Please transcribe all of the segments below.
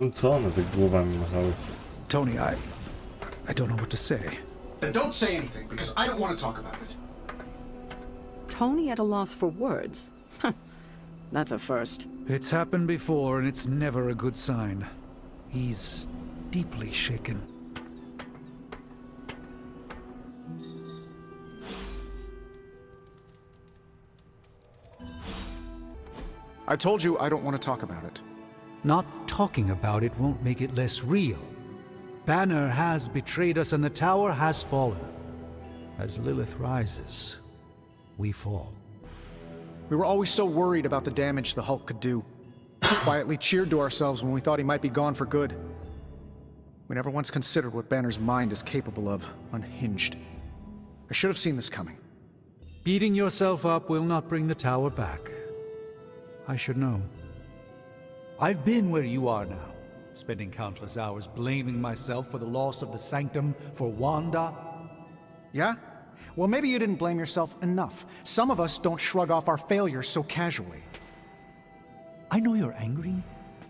No co one tak głowami machały? Tony, I don't know what to say. Then don't say anything, because I don't want to talk about it. Tony at a loss for words. That's a first. It's happened before, and it's never a good sign. He's deeply shaken. I told you I don't want to talk about it. Not talking about it won't make it less real. Banner has betrayed us, and the tower has fallen. As Lilith rises, we fall. We were always so worried about the damage the Hulk could do. Quietly cheered to ourselves when we thought he might be gone for good. We never once considered what Banner's mind is capable of, unhinged. I should have seen this coming. Beating yourself up will not bring the tower back. I should know. I've been where you are now, spending countless hours blaming myself for the loss of the Sanctum, for Wanda. Yeah? Well, maybe you didn't blame yourself enough. Some of us don't shrug off our failures so casually. I know you're angry,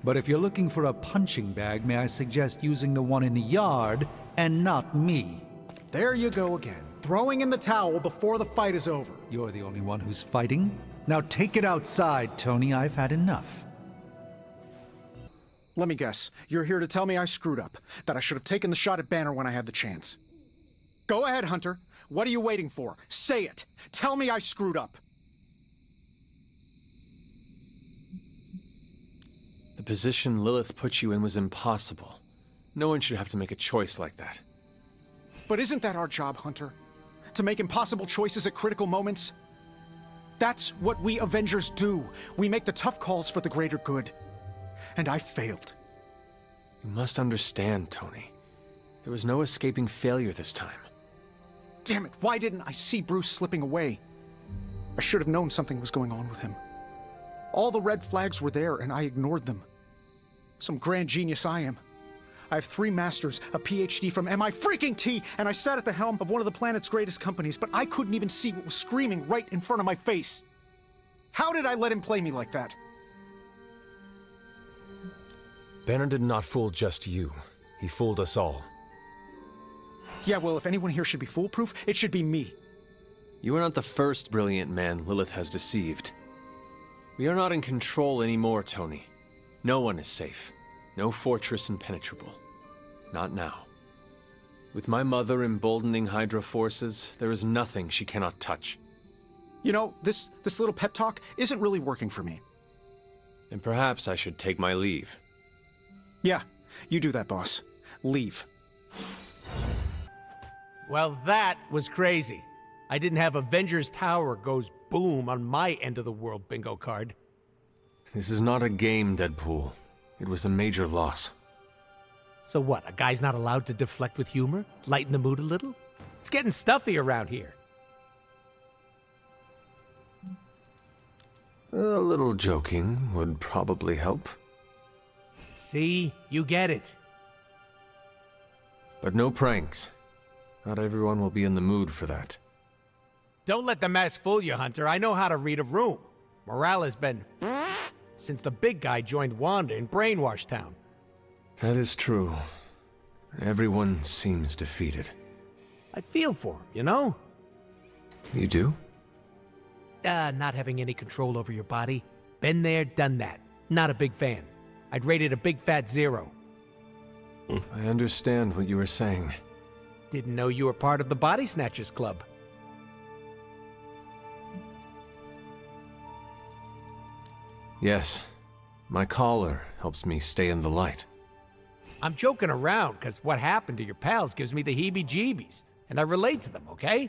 but if you're looking for a punching bag, may I suggest using the one in the yard and not me? There you go again. Throwing in the towel before the fight is over. You're the only one who's fighting. Now take it outside, Tony. I've had enough. Let me guess. You're here to tell me I screwed up. That I should have taken the shot at Banner when I had the chance. Go ahead, Hunter. What are you waiting for? Say it. Tell me I screwed up. The position Lilith put you in was impossible. No one should have to make a choice like that. But isn't that our job, Hunter? To make impossible choices at critical moments? That's what we Avengers do. We make the tough calls for the greater good. And I failed. You must understand, Tony. There was no escaping failure this time. Damn it, why didn't I see Bruce slipping away? I should have known something was going on with him. All the red flags were there, and I ignored them. Some grand genius I am. I have 3 masters, a PhD from MI-freaking-T, and I sat at the helm of one of the planet's greatest companies, but I couldn't even see what was screaming right in front of my face. How did I let him play me like that? Banner did not fool just you. He fooled us all. Yeah, well, if anyone here should be foolproof, it should be me. You are not the first brilliant man Lilith has deceived. We are not in control anymore, Tony. No one is safe. No fortress impenetrable. Not now. With my mother emboldening Hydra forces, there is nothing she cannot touch. You know, this little pep talk isn't really working for me. Then perhaps I should take my leave. Yeah, you do that, boss. Leave. Well, that was crazy. I didn't have Avengers Tower goes boom on my end of the world bingo card. This is not a game, Deadpool. It was a major loss. So what, a guy's not allowed to deflect with humor? Lighten the mood a little? It's getting stuffy around here. A little joking would probably help. See? You get it. But no pranks. Not everyone will be in the mood for that. Don't let the mask fool you, Hunter. I know how to read a room. Morale has been since the big guy joined Wanda in Brainwash Town. That is true. Everyone seems defeated. I feel for him, you know? You do? Not having any control over your body. Been there, done that. Not a big fan. I'd rate it a big fat 0. I understand what you were saying. Didn't know you were part of the Body Snatchers Club. Yes. My collar helps me stay in the light. I'm joking around, because what happened to your pals gives me the heebie-jeebies, and I relate to them, okay?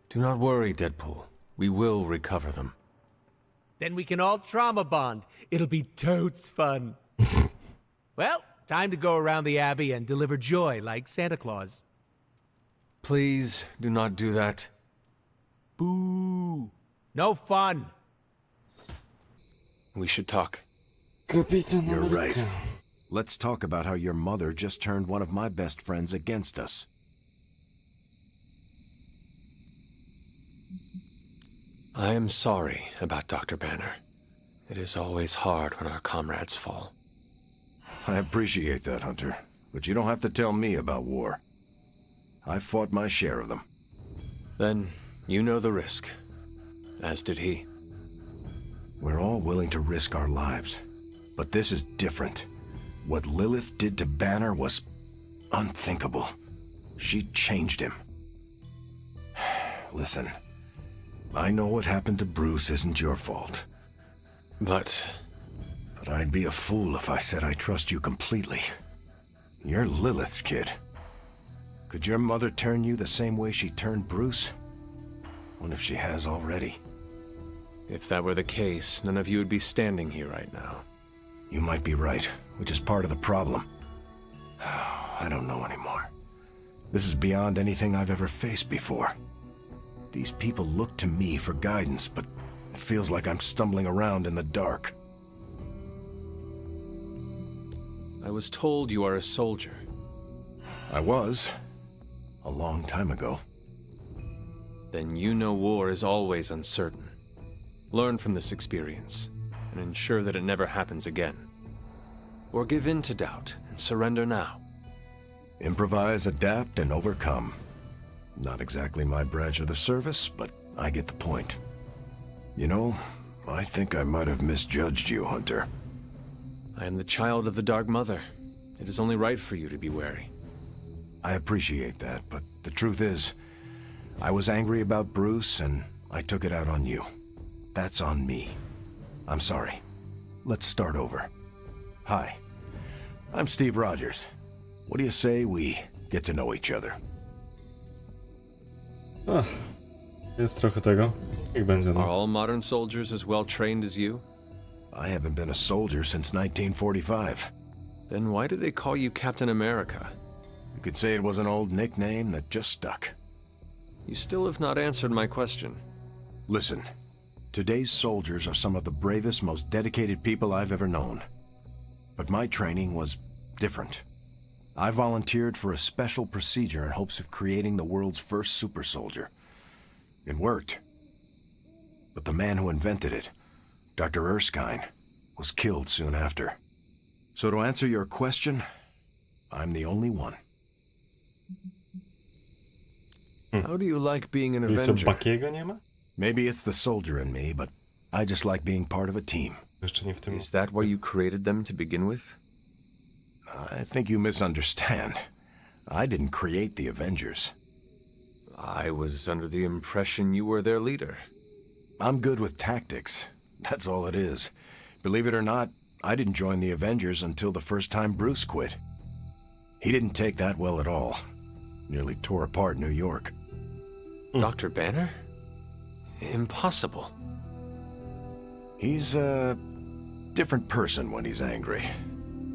Do not worry, Deadpool. We will recover them. Then we can all trauma bond. It'll be totes fun. Well, time to go around the Abbey and deliver joy like Santa Claus. Please do not do that. Boo! No fun! We should talk. Kapitan You're right. Ameryka. Let's talk about how your mother just turned one of my best friends against us. I am sorry about Dr. Banner. It is always hard when our comrades fall. I appreciate that, Hunter. But you don't have to tell me about war. I've fought my share of them. Then you know the risk. As did he. We're all willing to risk our lives. But this is different. What Lilith did to Banner was unthinkable. She changed him. Listen, I know what happened to Bruce isn't your fault. But But I'd be a fool if I said I trust you completely. You're Lilith's kid. Could your mother turn you the same way she turned Bruce? What if she has already? if that were the case, none of you would be standing here right now. You might be right, which is part of the problem. I don't know anymore. This is beyond anything I've ever faced before. These people look to me for guidance, but it feels like I'm stumbling around in the dark. I was told you are a soldier. I was. A long time ago. Then you know war is always uncertain. Learn from this experience, and ensure that it never happens again. Or give in to doubt and surrender now. Improvise, adapt, and overcome. Not exactly my branch of the service, but I get the point. You know, I think I might have misjudged you, Hunter. I am the child of the Dark Mother. It is only right for you to be wary. I appreciate that, but the truth is, I was angry about Bruce, and I took it out on you. That's on me. I'm sorry. Let's start over. Hi, I'm Steve Rogers. What do you say we get to know each other? Jest trochę tego. Niech będzie, Are no. all modern soldiers as well trained as you? I haven't been a soldier since 1945. Then why do they call you Captain America? You could say it was an old nickname that just stuck. You still have not answered my question. Listen, today's soldiers are some of the bravest, most dedicated people I've ever known. But my training was different. I volunteered for a special procedure in hopes of creating the world's first super soldier. It worked. But the man who invented it, Dr. Erskine, was killed soon after. So to answer your question, I'm the only one. How do you like being an I co, Avenger? Buckiego nie ma? Maybe it's the soldier in me, but I just like being part of a team. Jeszcze nie w tym... Is that why you created them to begin with? I think you misunderstand. I didn't create the Avengers. I was under the impression you were their leader. I'm good with tactics. That's all it is. Believe it or not, I didn't join the Avengers until the first time Bruce quit. He didn't take that well at all. Nearly tore apart New York. Dr. Banner? Impossible. He's a different person when he's angry.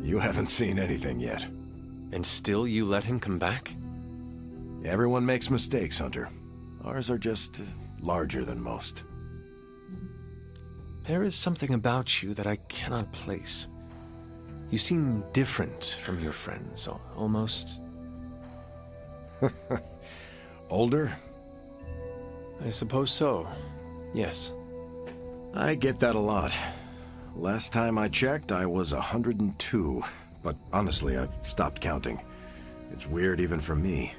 You haven't seen anything yet. And still you let him come back? Everyone makes mistakes, Hunter. Ours are just larger than most. There is something about you that I cannot place. You seem different from your friends, almost. Older? I suppose so. Yes. I get that a lot. Last time I checked, I was 102. But honestly, I've stopped counting. It's weird even for me.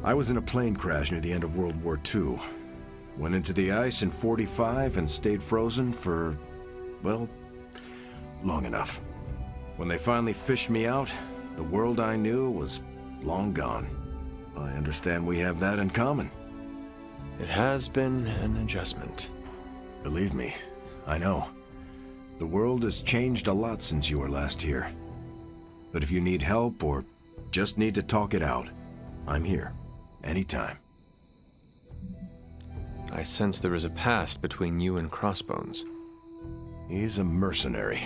I was in a plane crash near the end of World War II. Went into the ice in '45 and stayed frozen for, well, long enough. When they finally fished me out, the world I knew was long gone. I understand we have that in common. It has been an adjustment. Believe me, I know. The world has changed a lot since you were last here. But if you need help or just need to talk it out, I'm here. Anytime. I sense there is a past between you and Crossbones. He's a mercenary.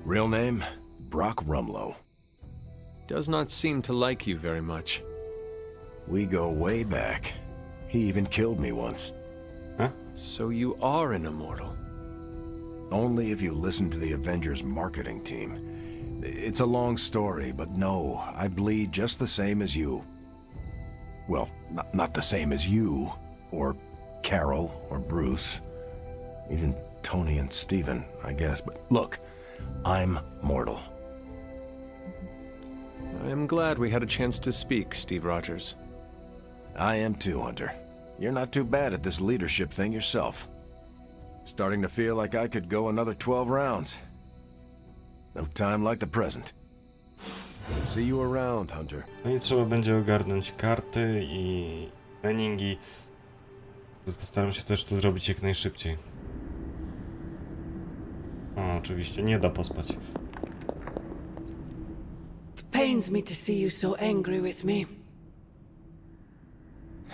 Real name, Brock Rumlow. Does not seem to like you very much. We go way back. He even killed me once. So you are an immortal. Only if you listen to the Avengers marketing team. It's a long story, but no, I bleed just the same as you. Well, not the same as you, or Carol, or Bruce. Even Tony and Steven, I guess. But look, I'm mortal. I am glad we had a chance to speak, Steve Rogers. I am too, Hunter. You're not too bad at this leadership thing yourself. Starting to feel like I could go another 12 rounds. No time like the present. See you around, Hunter. No i trzeba będzie ogarnąć karty i treningi. Postaram się też to zrobić jak najszybciej. O, oczywiście, nie da pospać. It pains me to see you so angry with me.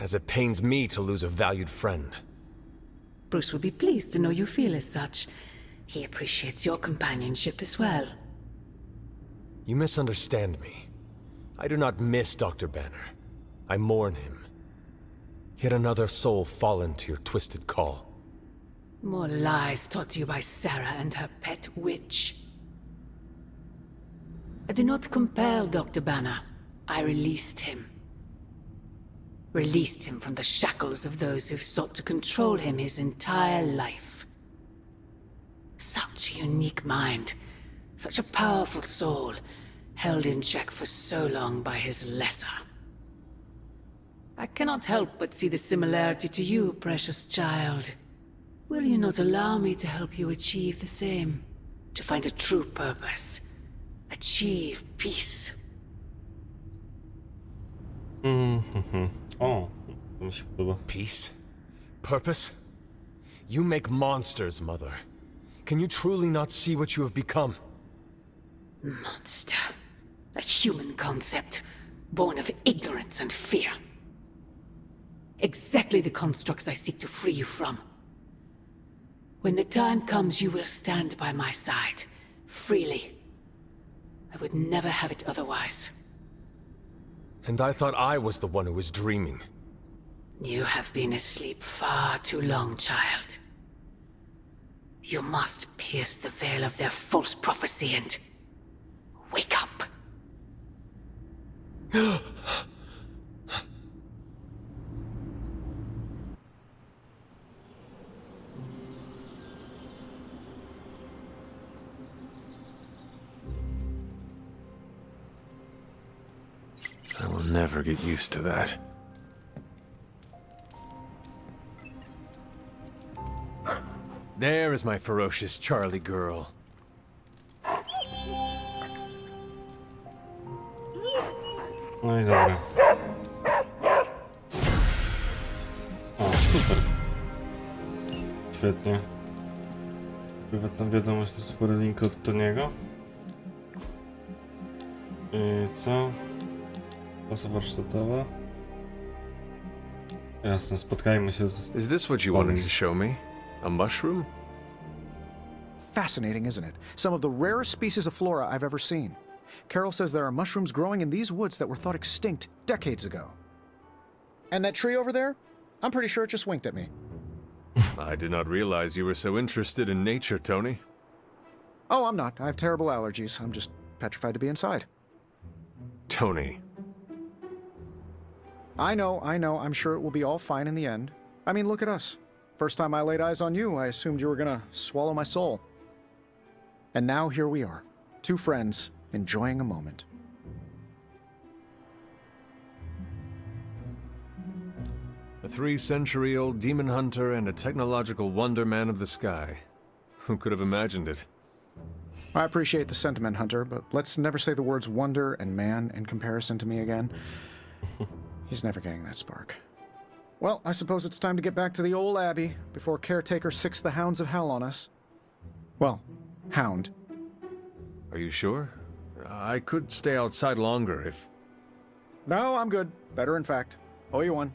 As it pains me to lose a valued friend. Bruce will be pleased to know you feel as such. He appreciates your companionship as well. You misunderstand me. I do not miss Dr. Banner. I mourn him. Yet another soul fallen to your twisted call. More lies taught you by Sarah and her pet witch. I do not compel Dr. Banner. I released him. Released him from the shackles of those who've sought to control him his entire life. Such a unique mind, such a powerful soul, held in check for so long by his lesser. I cannot help but see the similarity to you, precious child. Will you not allow me to help you achieve the same? To find a true purpose. Achieve peace. O, mi się podoba. Peace? Purpose? You make monsters, Mother. Can you truly not see what you have become? Monster. A human concept, born of ignorance and fear. Exactly the constructs I seek to free you from. When the time comes, you will stand by my side, freely. I would never have it otherwise. And I thought I was the one who was dreaming. You have been asleep far too long, child. You must pierce the veil of their false prophecy and wake up. I will never get used to that. There is my ferocious Charlie girl. No i dobra. O, super. Świetnie. Prywatna wiadomość to spory link od Toniego. I co? Klasa warsztatowa. Jasne, spotkajmy się z... Is this what you wanted to show me? A mushroom? Fascinating, isn't it? Some of the rarest species of flora I've ever seen. Carol says there are mushrooms growing in these woods that were thought extinct decades ago. And that tree over there? I'm pretty sure it just winked at me. I did not realize you were so interested in nature, Tony. Oh, I'm not. I have terrible allergies. I'm just petrified to be inside. Tony. I know. I'm sure it will be all fine in the end. I mean, look at us. First time I laid eyes on you, I assumed you were gonna swallow my soul. And now here we are. Two friends, enjoying a moment. A 3-century-old demon hunter and a technological wonder man of the sky. Who could have imagined it? I appreciate the sentiment, Hunter, but let's never say the words wonder and man in comparison to me again. He's never getting that spark. Well, I suppose it's time to get back to the old Abbey before Caretaker sicks the hounds of hell on us. Well, hound. Are you sure? I could stay outside longer if... No, I'm good. Better, in fact. Owe you one.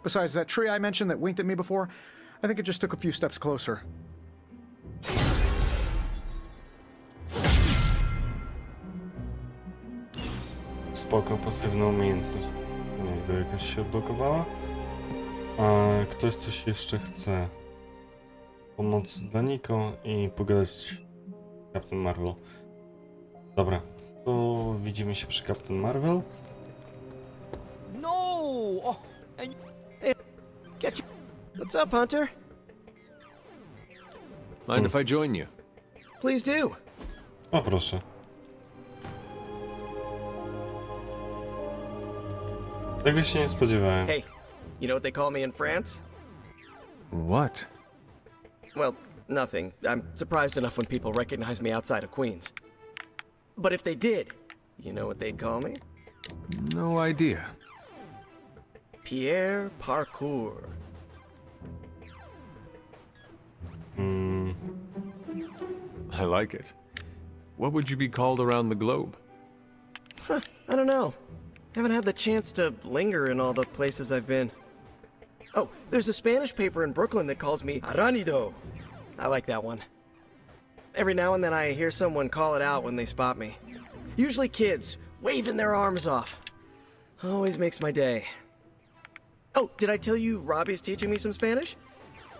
Besides, that tree I mentioned that winked at me before, I think it just took a few steps closer. Spoko, pasywna umiejętność. Niego jakaś się odblokowała. A ktoś coś jeszcze chce. Pomoc dla Niko i pogadać z Captain Marvel. Dobra, to widzimy się przy Captain Marvel. No! Oh, and get you. What's up, Hunter? Mind if I join you? Please do. O proszę. Tego się nie spodziewałem. Hey, you know what they call me in France? What? Well, nothing. I'm surprised enough when people recognize me outside of Queens. But if they did, you know what they'd call me? No idea. Pierre Parcours. I like it. What would you be called around the globe? I don't know. Haven't had the chance to linger in all the places I've been. Oh, there's a Spanish paper in Brooklyn that calls me Aranido. I like that one. Every now and then I hear someone call it out when they spot me. Usually kids, waving their arms off. Always makes my day. Oh, did I tell you Robbie's teaching me some Spanish?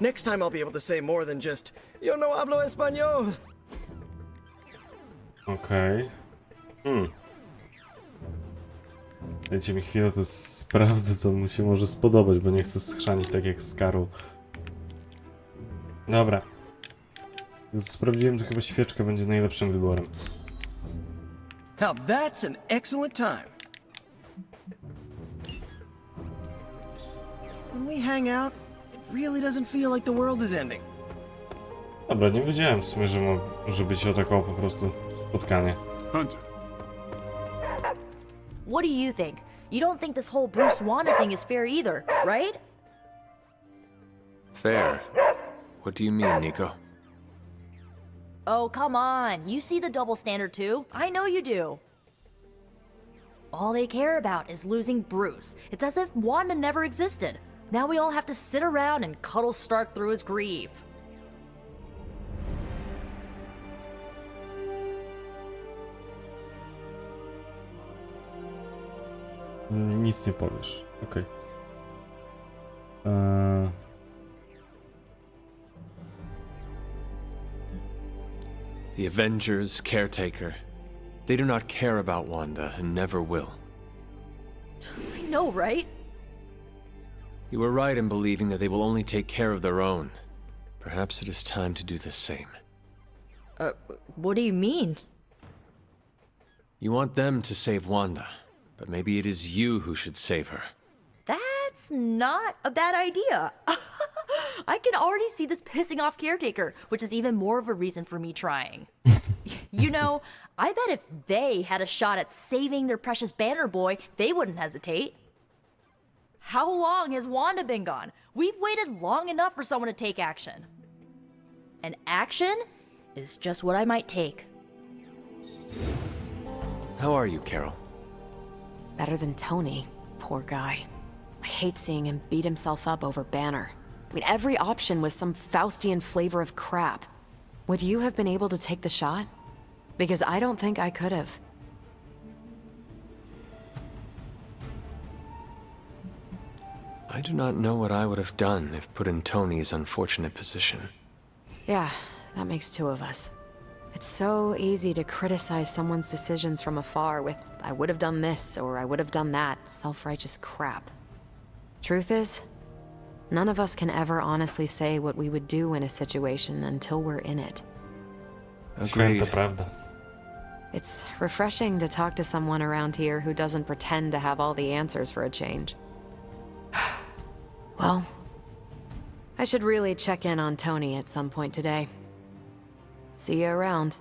Next time I'll be able to say more than just, Yo no hablo español. Okej. Dajcie mi chwilę, to sprawdzę, co mu się może spodobać, bo nie chcę schrzanić tak jak z Karol. Dobra. Sprawdziłem, to chyba świeczka będzie najlepszym wyborem. Now that's an excellent time. When we hang out, it really doesn't feel like the world is ending. Dobra, nie wiedziałem w sumie, że może być o taką po prostu spotkanie. Hunter. What do you think? You don't think this whole Bruce Wanda thing is fair either, right? Fair. What do you mean, Nico? Oh, come on. You see the double standard too? I know you do. All they care about is losing Bruce. It's as if Wanda never existed. Now we all have to sit around and cuddle Stark through his grief. Nic nie powiesz. Okej. The Avengers, Caretaker. They do not care about Wanda and never will. I know, right? You were right in believing that they will only take care of their own. Perhaps it is time to do the same. What do you mean? You want them to save Wanda, but maybe it is you who should save her. That's not a bad idea. I can already see this pissing off Caretaker, which is even more of a reason for me trying. You know, I bet if they had a shot at saving their precious Banner Boy, they wouldn't hesitate. How long has Wanda been gone? We've waited long enough for someone to take action. And action is just what I might take. How are you, Carol? Better than Tony. Poor guy. I hate seeing him beat himself up over Banner. I mean, every option was some Faustian flavor of crap. Would you have been able to take the shot? Because I don't think I could have. I do not know what I would have done if put in Tony's unfortunate position. Yeah, that makes two of us. It's so easy to criticize someone's decisions from afar with, I would have done this or I would have done that, self-righteous crap. Truth is, none of us can ever honestly say what we would do in a situation until we're in it. Święta prawda. It's refreshing to talk to someone around here who doesn't pretend to have all the answers for a change. Well, I should really check in on Tony at some point today. See you around.